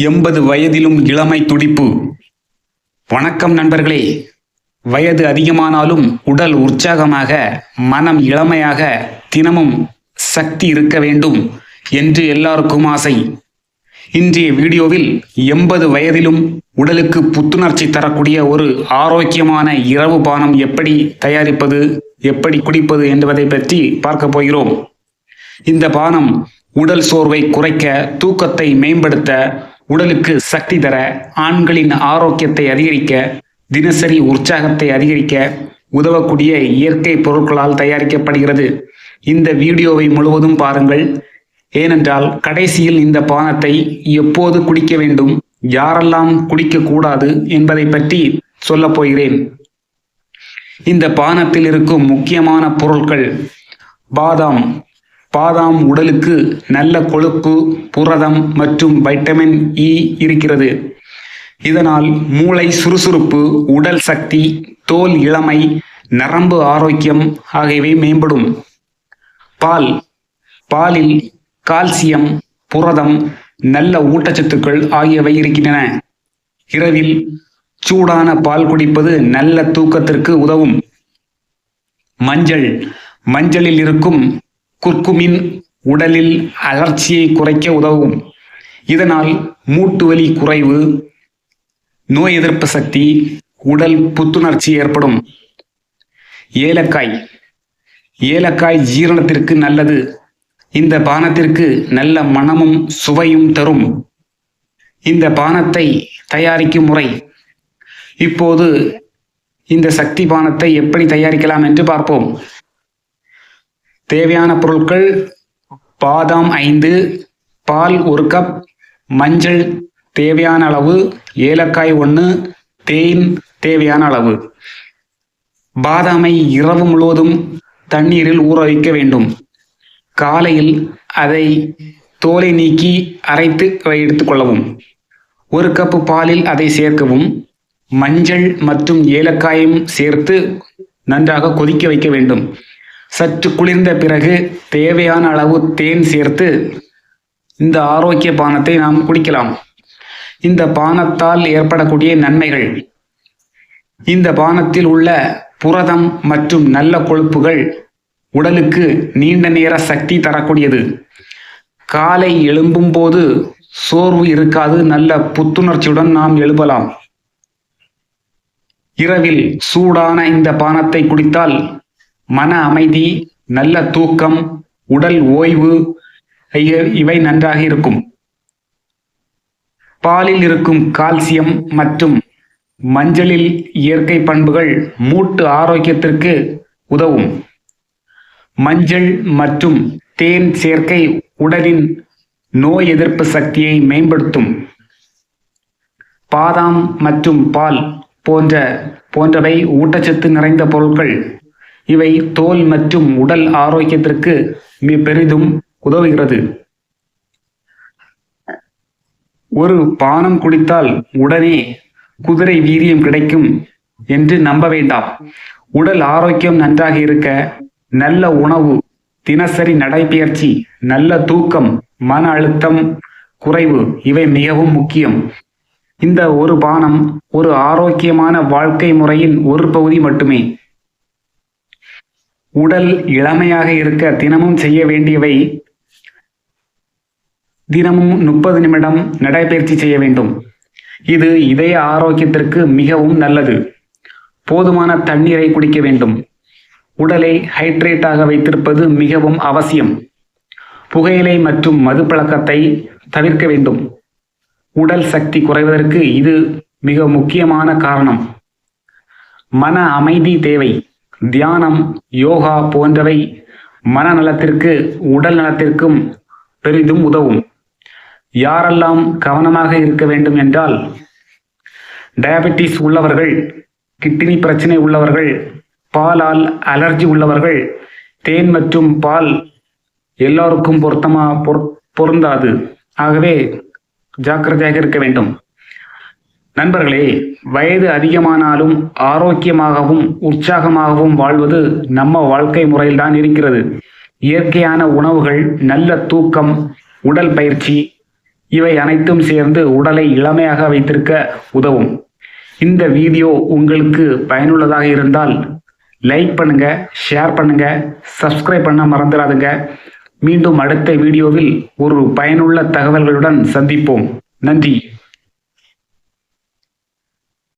80 வயதிலும் இளமை துடிப்பு. வணக்கம் நண்பர்களே. வயது அதிகமானாலும் உடல் உற்சாகமாக, மனம் இளமையாக, தினமும் சக்தி இருக்க வேண்டும் என்று எல்லாருக்கும் ஆசை. இன்றைய வீடியோவில் 80 வயதிலும் உடலுக்கு புத்துணர்ச்சி தரக்கூடிய ஒரு ஆரோக்கியமான இரவு பானம் எப்படி தயாரிப்பது, எப்படி குடிப்பது என்பதை பற்றி பார்க்க போகிறோம். இந்த பானம் உடல் சோர்வை குறைக்க, தூக்கத்தை மேம்படுத்த, உடலுக்கு சக்தி தர, ஆண்களின் ஆரோக்கியத்தை அதிகரிக்க, தினசரி உற்சாகத்தை அதிகரிக்க உதவக்கூடிய இயற்கை பொருட்களால் தயாரிக்கப்படுகிறது. இந்த வீடியோவை முழுவதும் பாருங்கள். ஏனென்றால் கடைசியில் இந்த பானத்தை எப்போது குடிக்க வேண்டும், யாரெல்லாம் குடிக்கக்கூடாது என்பதை பற்றி சொல்லப் போகிறேன். இந்த பானத்தில் இருக்கும் முக்கியமான பொருட்கள்: பாதாம். பாதாம் உடலுக்கு நல்ல கொழுப்பு, புரதம் மற்றும் வைட்டமின் இ இருக்கிறது. இதனால் மூளை சுறுசுறுப்பு, உடல் சக்தி, தோல் இளமை, நரம்பு ஆரோக்கியம் ஆகியவை மேம்படும். பால். பாலில் கால்சியம், புரதம், நல்ல ஊட்டச்சத்துக்கள் ஆகியவை இருக்கின்றன. இரவில் சூடான பால் குடிப்பது நல்ல தூக்கத்திற்கு உதவும். மஞ்சள். மஞ்சளில் இருக்கும் குர்குமின் உடலில் அலர்ச்சியை குறைக்க உதவும். இதனால் மூட்டு வலி குறைவு, நோய் எதிர்ப்பு சக்தி, உடல் புத்துணர்ச்சி ஏற்படும். ஏலக்காய். ஏலக்காய் ஜீரணத்திற்கு நல்லது. இந்த பானத்திற்கு நல்ல மணமும் சுவையும் தரும். இந்த பானத்தை தயாரிக்கும் முறை. இப்போது இந்த சக்தி பானத்தை எப்படி தயாரிக்கலாம் என்று பார்ப்போம். தேவையான பொருட்கள்: பாதாம் 5, பால் 1 கப், மஞ்சள் தேவையான அளவு, ஏலக்காய் 1, தேன் தேவையான அளவு. பாதாமை இரவு முழுவதும் தண்ணீரில் ஊற வைக்க வேண்டும். காலையில் அதை தோலை நீக்கி அரைத்து எடுத்துக்கொள்ளவும். 1 கப் பாலில் அதை சேர்க்கவும். மஞ்சள் மற்றும் ஏலக்காயும் சேர்த்து நன்றாக கொதிக்க வைக்க வேண்டும். சற்று குளிர்ந்த பிறகு தேவையான அளவு தேன் சேர்த்து இந்த ஆரோக்கிய பானத்தை நாம் குடிக்கலாம். இந்த பானத்தால் ஏற்படக்கூடிய நன்மைகள்: இந்த பானத்தில் உள்ள புரதம் மற்றும் நல்ல கொழுப்புகள் உடலுக்கு நீண்ட நேர சக்தி தரக்கூடியது. காலை எழும்பும் போது சோர்வு இருக்காது, நல்ல புத்துணர்ச்சியுடன் நாம் எழுப்பலாம். இரவில் சூடான இந்த பானத்தை குடித்தால் மன அமைதி, நல்ல தூக்கம், உடல் ஓய்வு இவை நன்றாக இருக்கும். பாலில் இருக்கும் கால்சியம் மற்றும் மஞ்சளில் இயற்கை பண்புகள் மூட்டு ஆரோக்கியத்திற்கு உதவும். மஞ்சள் மற்றும் தேன் சேர்க்கை உடலின் நோய் எதிர்ப்பு சக்தியை மேம்படுத்தும். பாதாம் மற்றும் பால் போன்றவை ஊட்டச்சத்து நிறைந்த பொருட்கள். இவை தோல் மற்றும் உடல் ஆரோக்கியத்திற்கு பெரிதும் உதவுகிறது. ஒரு பானம் குடித்தால் உடனே குதிரை வீரியம் கிடைக்கும் என்று நம்ப வேண்டாம். உடல் ஆரோக்கியம் நன்றாக இருக்க நல்ல உணவு, தினசரி நடைபயிற்சி, நல்ல தூக்கம், மன அழுத்தம் குறைவு இவை மிகவும் முக்கியம். இந்த ஒரு பானம் ஒரு ஆரோக்கியமான வாழ்க்கை முறையின் ஒரு பகுதி மட்டுமே. உடல் இளமையாக இருக்க தினமும் செய்ய வேண்டியவை: தினமும் 30 நிமிடம் நடைபயிற்சி செய்ய வேண்டும். இது இதய ஆரோக்கியத்திற்கு மிகவும் நல்லது. போதுமான தண்ணீரை குடிக்க வேண்டும். உடலை ஹைட்ரேட்டாக வைத்திருப்பது மிகவும் அவசியம். புகையிலை மற்றும் மது பழக்கத்தை தவிர்க்க வேண்டும். உடல் சக்தி குறைவதற்கு இது மிக முக்கியமான காரணம். மன அமைதி தேவை. தியானம், யோகா போன்றவை மனநலத்திற்கு, உடல் நலத்திற்கும் பெரிதும் உதவும். யாரெல்லாம் கவனமாக இருக்க வேண்டும் என்றால், டயபெட்டிஸ் உள்ளவர்கள், கிட்னி பிரச்சனை உள்ளவர்கள், பாலால் அலர்ஜி உள்ளவர்கள். தேன் மற்றும் பால் எல்லோருக்கும் பொருந்தாது. ஆகவே ஜாக்கிரதையாக இருக்க வேண்டும். நண்பர்களே, வயது அதிகமானாலும் ஆரோக்கியமாகவும் உற்சாகமாகவும் வாழ்வது நம்ம வாழ்க்கை முறையில்தான் இருக்கிறது. இயற்கையான உணவுகள், நல்ல தூக்கம், உடல் பயிற்சி இவை அனைத்தும் சேர்ந்து உடலை இளமையாக வைத்திருக்க உதவும். இந்த வீடியோ உங்களுக்கு பயனுள்ளதாக இருந்தால் லைக் பண்ணுங்க, ஷேர் பண்ணுங்க, சப்ஸ்கிரைப் பண்ண மறந்துடாதுங்க. மீண்டும் அடுத்த வீடியோவில் ஒரு பயனுள்ள தகவல்களுடன் சந்திப்போம். நன்றி.